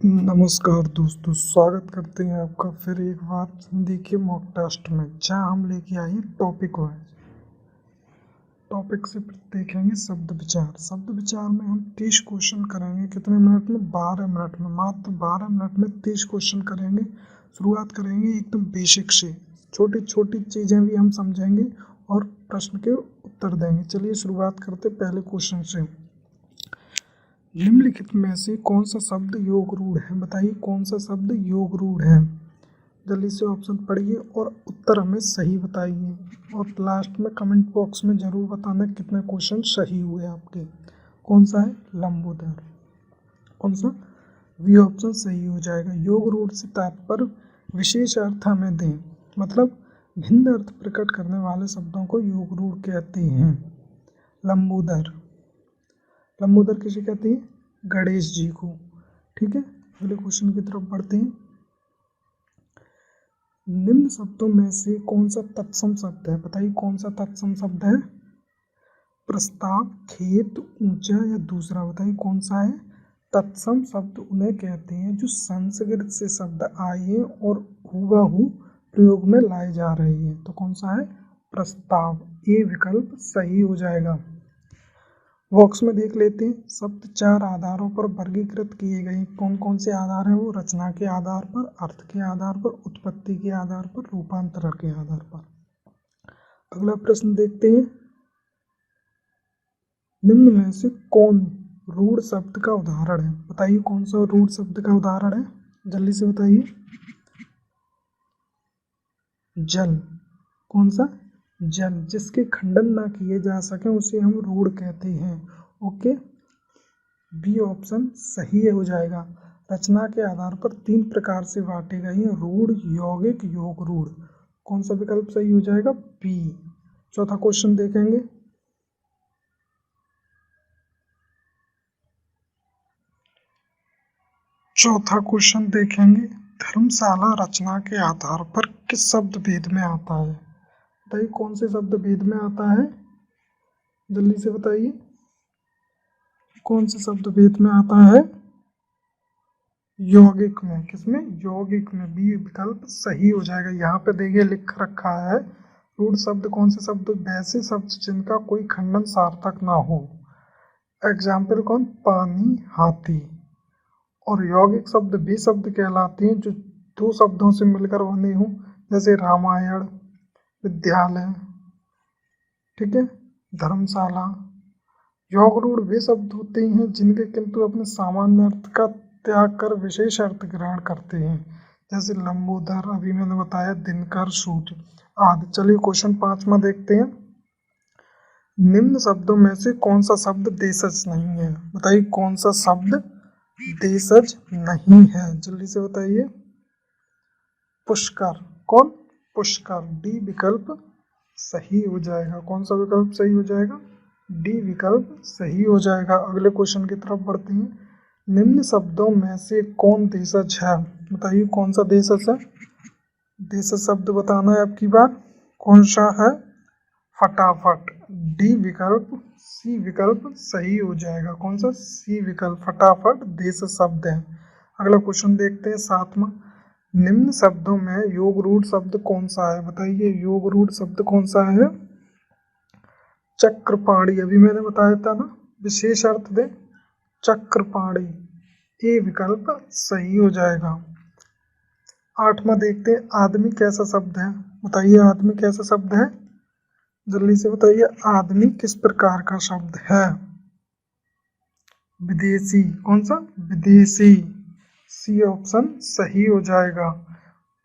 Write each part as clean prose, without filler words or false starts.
नमस्कार दोस्तों, स्वागत करते हैं आपका फिर एक बार हिंदी के मॉक टेस्ट में, जहां हम लेके आए टॉपिक वाइज। टॉपिक से देखेंगे शब्द विचार। शब्द विचार में हम 30 क्वेश्चन करेंगे। कितने मिनट में? 12 मिनट में। मात्र 12 मिनट में 30 क्वेश्चन करेंगे। शुरुआत करेंगे एकदम बेसिक से, छोटी छोटी चीज़ें भी हम समझेंगे और प्रश्न के उत्तर देंगे। चलिए शुरुआत करते पहले क्वेश्चन से। निम्नलिखित में से कौन सा शब्द योग रूढ़ है? बताइए कौन सा शब्द योग रूढ़ है। जल्दी से ऑप्शन पढ़िए और उत्तर हमें सही बताइए, और लास्ट में कमेंट बॉक्स में ज़रूर बताना कितने क्वेश्चन सही हुए आपके। कौन सा है? लंबोदर। कौन सा? बी ऑप्शन सही हो जाएगा। योग रूढ़ से तात्पर्य विशेष अर्थ हमें दें, मतलब भिन्न अर्थ प्रकट करने वाले शब्दों को योग रूढ़ कहते हैं। लंबोदर। लंबोदर किसे कहते हैं? गणेश जी को। ठीक है, अगले क्वेश्चन की तरफ बढ़ते हैं। निम्न शब्दों में से कौन सा तत्सम शब्द है? बताइए कौन सा तत्सम शब्द है? प्रस्ताव, खेत, ऊंचा या दूसरा? बताइए कौन सा है? तत्सम शब्द उन्हें कहते हैं जो संस्कृत से शब्द आए हैं और हूबहू प्रयोग में लाए जा रहे हैं। तो कौन सा है? प्रस्ताव। ये विकल्प सही हो जाएगा। बॉक्स में देख लेते हैं। शब्द 4 आधारों पर वर्गीकृत किए गए। कौन कौन से आधार हैं वो? रचना के आधार पर, अर्थ के आधार पर, उत्पत्ति के आधार पर, रूपांतरण के आधार पर। अगला प्रश्न देखते हैं। निम्न में से कौन रूढ़ शब्द का उदाहरण है? बताइए कौन सा रूढ़ शब्द का उदाहरण है? जल्दी से बताइए। जल। कौन सा? जल। जिसके खंडन ना किए जा सके उसे हम रूढ़ कहते हैं। ओके, बी ऑप्शन सही हो जाएगा। रचना के आधार पर 3 प्रकार से बांटे गए हैं: रूढ़, यौगिक, योग रूढ़। कौन सा विकल्प सही हो जाएगा? बी। चौथा क्वेश्चन देखेंगे। चौथा क्वेश्चन देखेंगे। धर्मशाला रचना के आधार पर किस शब्द भेद में आता है? बताइए कौन से शब्द भेद में आता है? जल्दी से बताइए कौन से शब्द भेद में आता है? यौगिक में। किसमें? यौगिक में। बी विकल्प सही हो जाएगा। यहाँ पे देखिए लिख रखा है रूढ़ शब्द कौन से शब्द? वैसे शब्द जिनका कोई खंडन सार्थक ना हो। एग्जाम्पल कौन? पानी, हाथी। और यौगिक शब्द वे शब्द कहलाते हैं जो 2 शब्दों से मिलकर बने हों, जैसे रामायण, विद्यालय, ठीक है, धर्मशाला। योग रूढ़ वे शब्द होते हैं जिनके किंतु अपने सामान्य अर्थ का त्याग कर विशेष अर्थ ग्रहण करते हैं, जैसे लंबोदर, अभी मैंने बताया, दिनकर, सूर्य आदि। चलिए क्वेश्चन 5वां देखते हैं। निम्न शब्दों में से कौन सा शब्द देशज नहीं है? बताइए कौन सा शब्द देशज नहीं है? जल्दी से बताइए। पुष्कर। कौन? पुष्कर। डी विकल्प सही हो जाएगा। कौन सा विकल्प सही हो जाएगा? डी विकल्प सही हो जाएगा। अगले क्वेश्चन की तरफ बढ़ते हैं। निम्न शब्दों में से कौन देशज है? बताइए कौन सा देशज है? देशज शब्द बताना है आपकी बात। कौन सा है? फटाफट। डी विकल्प, सी विकल्प सही हो जाएगा। कौन सा? सी विकल्प, फटाफट देशज शब्द है। अगला क्वेश्चन देखते हैं 7वां। निम्न शब्दों में योग रूढ़ शब्द कौन सा है? बताइए योग रूढ़ शब्द कौन सा है? चक्रपाणी। अभी मैंने बताया था ना, विशेष अर्थ दे, चक्रपाणी। ए विकल्प सही हो जाएगा। 8वां देखते हैं। आदमी कैसा शब्द है? बताइए आदमी कैसा शब्द है? जल्दी से बताइए आदमी किस प्रकार का शब्द है? विदेशी। कौन सा? विदेशी। सी ऑप्शन सही हो जाएगा।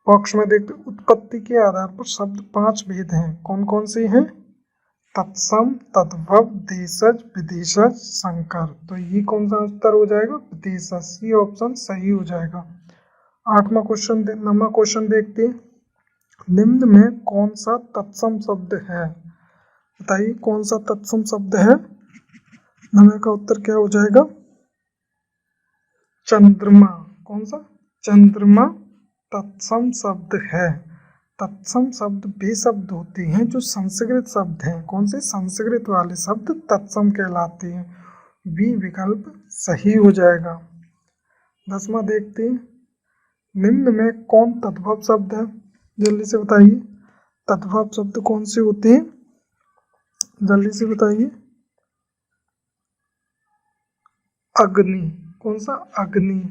बॉक्स में देखते उत्पत्ति के आधार पर शब्द 5 भेद हैं। कौन कौन से हैं? तत्सम, तद्भव, देशज, विदेशज, संकर। तो ये कौन सा उत्तर हो जाएगा? विदेशज। सी ऑप्शन सही हो जाएगा। 9वां क्वेश्चन देखते हैं। निम्न में कौन सा तत्सम शब्द है? बताइए कौन सा तत्सम शब्द है? नवे का उत्तर क्या हो जाएगा? चंद्रमा। कौन सा? चंद्रमा तत्सम शब्द है। तत्सम शब्द वे शब्द होते हैं जो संस्कृत शब्द हैं। कौन से? संस्कृत वाले शब्द तत्सम कहलाते हैं। बी विकल्प सही हो जाएगा। 10वां देखते हैं, निम्न में कौन तद्भव शब्द है? जल्दी से बताइए, तद्भव शब्द कौन से होते हैं? जल्दी से बताइए। अग्नि। कौन सा? अग्नि।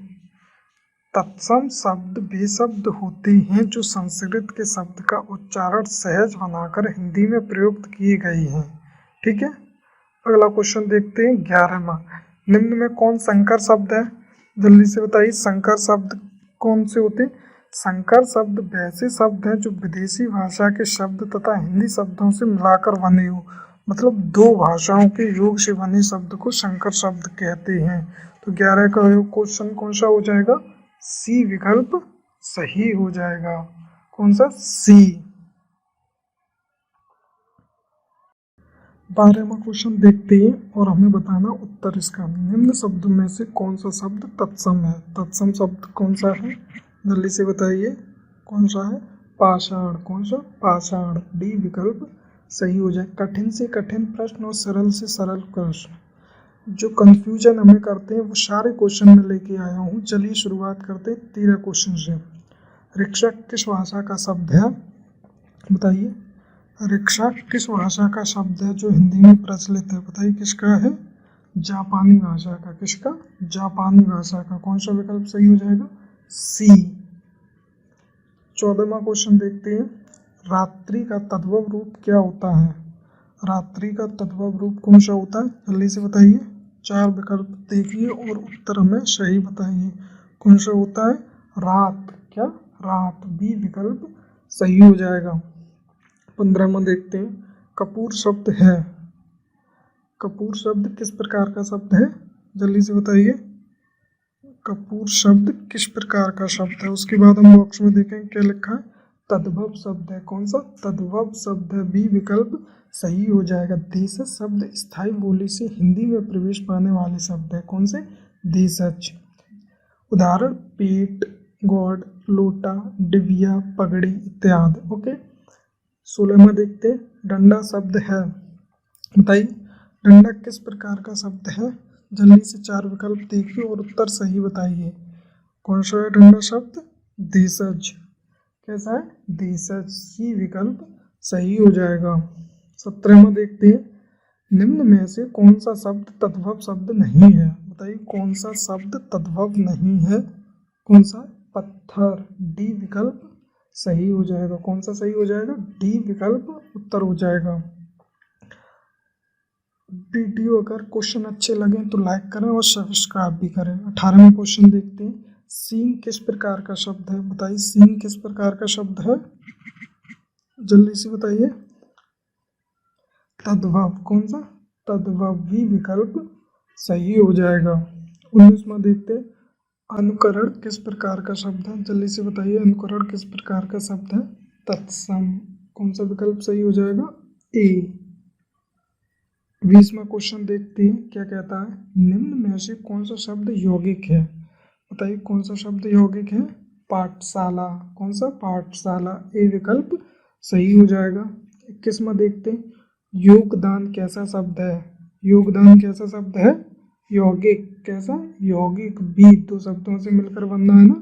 तत्सम शब्द वे शब्द होते हैं जो संस्कृत के शब्द का उच्चारण सहज बनाकर हिंदी में प्रयुक्त किए गए हैं। ठीक है, अगला क्वेश्चन देखते हैं 11वां, निम्न में कौन संकर शब्द है? जल्दी से बताइए, संकर शब्द कौन से होते हैं? संकर शब्द वैसे शब्द हैं जो विदेशी भाषा के शब्द तथा हिंदी शब्दों से मिलाकर बने हो, मतलब दो भाषाओं के योग से बने शब्द को संकर शब्द कहते हैं। तो 11 का क्वेश्चन कौन सा हो जाएगा? सी विकल्प सही हो जाएगा। कौन सा? सी। 12वां क्वेश्चन देखते हैं और हमें बताना उत्तर इसका। निम्न शब्दों में से कौन सा शब्द तत्सम है? तत्सम शब्द कौन सा है? जल्दी से बताइए, कौन सा है? पाषाण। कौन सा? पाषाण। डी विकल्प सही हो जाए। कठिन से कठिन प्रश्न और सरल से सरल प्रश्न जो कंफ्यूजन हमें करते हैं वो सारे क्वेश्चन में लेके आया हूँ। चलिए शुरुआत करते हैं 13 क्वेश्चन से। रिक्शा किस भाषा का शब्द है? बताइए, रिक्शा किस भाषा का शब्द है जो हिंदी में प्रचलित है? बताइए किसका है? जापानी भाषा का। किसका? जापानी भाषा का। कौन सा विकल्प सही हो जाएगा? सी। 14वां क्वेश्चन देखते हैं, रात्रि का तद्भव रूप क्या होता है? रात्रि का तद्भव रूप कौन सा होता है? जल्दी से बताइए, 4 विकल्प देखिए और उत्तर हमें सही बताइए। कौन सा होता है? रात। क्या? रात। बी विकल्प सही हो जाएगा। 15वां देखते हैं, कपूर शब्द है। कपूर शब्द किस प्रकार का शब्द है? जल्दी से बताइए, कपूर शब्द किस प्रकार का शब्द है? उसके बाद हम बॉक्स में देखें क्या लिखा है? तद्भव शब्द है। कौन सा? तद्भव शब्द है। बी विकल्प सही हो जाएगा। देशज शब्द स्थायी बोली से हिंदी में प्रवेश पाने वाले शब्द है। कौन से? देशज। उदाहरण पेट, गॉड, लोटा, डिबिया, पगड़ी इत्यादि। ओके। 16वां देखते हैं, डंडा शब्द है। बताइए, डंडा किस प्रकार का शब्द है? जल्दी से 4 विकल्प देखिए और उत्तर सही बताइए। कौन सा है डंडा शब्द? देशज। कैसा है? देशज। सी विकल्प सही हो जाएगा। 17वां देखते हैं, निम्न में से कौन सा शब्द तद्भव शब्द नहीं है? बताइए, कौन सा शब्द तद्भव नहीं है? कौन सा? पत्थर। डी विकल्प सही हो जाएगा। कौन सा सही हो जाएगा? डी विकल्प उत्तर हो जाएगा। वीडियो अगर क्वेश्चन अच्छे लगे तो लाइक करें और सब्सक्राइब भी करें। 18वां क्वेश्चन देखते हैं, सींग किस प्रकार का शब्द है? बताइए, सींग किस प्रकार का शब्द है? जल्दी से बताइए। तद्भव। कौन सा? तद्भव। भी विकल्प सही हो जाएगा। 19वां देखते हैं, अनुकरण किस प्रकार का शब्द है? जल्दी से बताइए, अनुकरण किस प्रकार का शब्द है? तत्सम। कौन सा विकल्प सही हो जाएगा? ए। 20वां क्वेश्चन देखते हैं क्या कहता है, निम्न में से कौन सा शब्द यौगिक है? बताइए, कौन सा शब्द यौगिक है? पाठशाला। कौन सा? पाठशाला। ए विकल्प सही हो जाएगा। 21वां देखते हैं, योगदान कैसा शब्द है? योगदान कैसा शब्द है? यौगिक। कैसा? यौगिक। बी। दो शब्दों से मिलकर बनना है ना,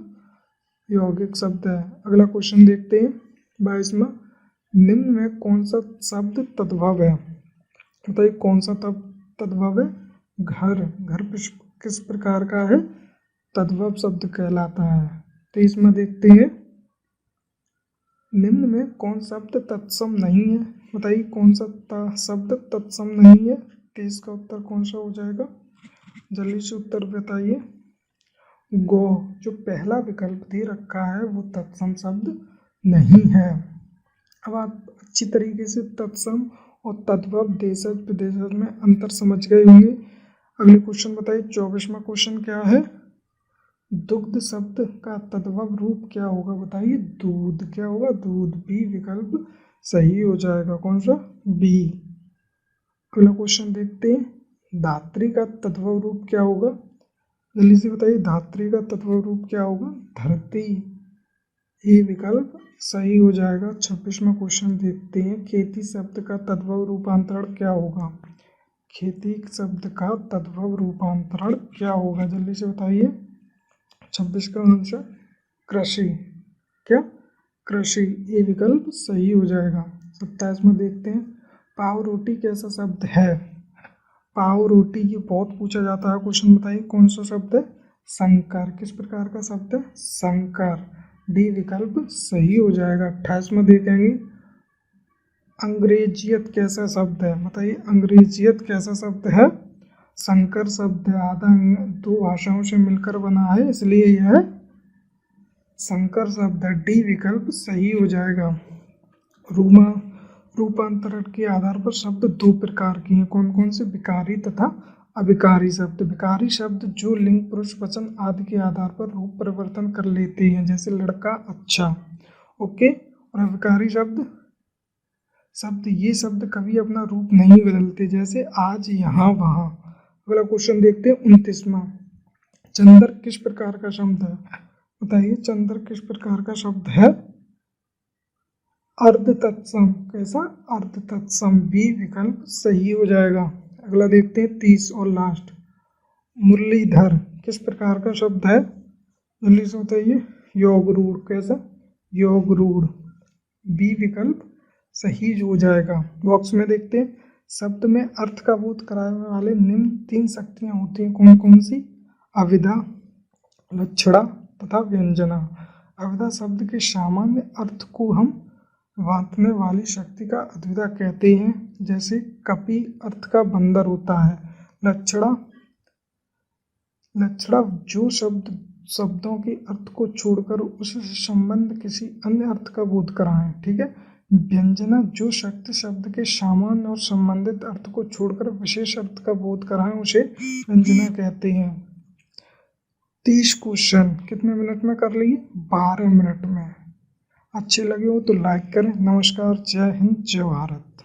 यौगिक शब्द है। अगला क्वेश्चन देखते हैं 22वां, निम्न में कौन सा शब्द तद्भव है? बताइए, कौन सा तद्भव है? घर। घर किस प्रकार का है? तद्भव शब्द कहलाता है। 23वां देखते हैं, निम्न में कौन शब्द तत्सम नहीं है? बताइए, कौन सा शब्द तत्सम नहीं है? 23 का उत्तर कौन सा हो जाएगा? जल्दी से उत्तर बताइए। गो। जो पहला विकल्प दे रखा है वो तत्सम शब्द नहीं है। अब आप अच्छी तरीके से तत्सम और तद्भव देशज विदेशज में अंतर समझ गए होंगे। अगले क्वेश्चन बताइए, 24वां क्वेश्चन क्या है? दुग्ध शब्द का तद्भव रूप क्या होगा? बताइए, दूध। क्या होगा? दूध। बी विकल्प सही हो जाएगा। कौन सा? बी। अगला क्वेश्चन देखते हैं, धात्री का तद्भव रूप क्या होगा? जल्दी से बताइए, धात्री का तद्भव रूप क्या होगा? धरती। ए विकल्प सही हो जाएगा। 26वां क्वेश्चन देखते हैं, खेती शब्द का तद्भव रूपांतरण क्या होगा? खेती शब्द का तद्भव रूपांतरण क्या होगा? जल्दी से बताइए। 26 का आंसर कृषि। क्या? कृषि, ये विकल्प सही हो जाएगा। 27 में देखते हैं, पाव रोटी कैसा शब्द है? पाव रोटी ये बहुत पूछा जाता है क्वेश्चन, बताइए कौन सा शब्द है? संकर। किस प्रकार का शब्द है? संकर। डी विकल्प सही हो जाएगा। 28 में देखेंगे, अंग्रेजियत कैसा शब्द है? बताइए अंग्रेजियत कैसा शब्द है? संकर शब्द है, आधा दो भाषाओं से मिलकर बना है, इसलिए यह संकर शब्द है। डी विकल्प सही हो जाएगा। रूपांतरण के आधार पर शब्द दो प्रकार के हैं, कौन कौन से? विकारी तथा अविकारी शब्द। विकारी शब्द जो लिंग, पुरुष, वचन आदि के आधार पर रूप परिवर्तन कर लेते हैं, जैसे लड़का, अच्छा। ओके। और अविकारी शब्द ये शब्द कभी अपना रूप नहीं बदलते, जैसे आज, यहाँ, वहाँ। अगला क्वेश्चन देखते हैं 29वां, चंद्र किस प्रकार का शब्द है? बताइए चंद्र किस प्रकार का शब्द है? अर्ध तत्सम। कैसा? अर्ध तत्सम। बी विकल्प सही हो जाएगा। अगला देखते हैं 30 और लास्ट, मुरलीधर किस प्रकार का शब्द है? जल्दी से बताइए। योग रूढ़। कैसा? योग रूढ़। बी विकल्प सही हो जाएगा। बॉक्स में देखते हैं, शब्द में अर्थ का बोध कराने वाले निम्न 3 शक्तियां होती हैं, कौन कौन सी? अविदा, लक्षणा तथा व्यंजना। अविदा शब्द के सामान्य अर्थ को हम बांटने वाली शक्ति का अद्विदा कहते हैं, जैसे कपि अर्थ का बंदर होता है। लक्षणा जो शब्दों के अर्थ को छोड़कर उससे संबंध किसी अन्य अर्थ का बोध कराएं, ठीक है। व्यंजना जो शक्ति शब्द के सामान्य और संबंधित अर्थ को छोड़कर विशेष अर्थ का बोध कराएं, उसे व्यंजना कहते हैं। 30 क्वेश्चन कितने मिनट में कर लिए? 12 मिनट में। अच्छे लगे हो तो लाइक करें। नमस्कार, जय हिंद, जय भारत।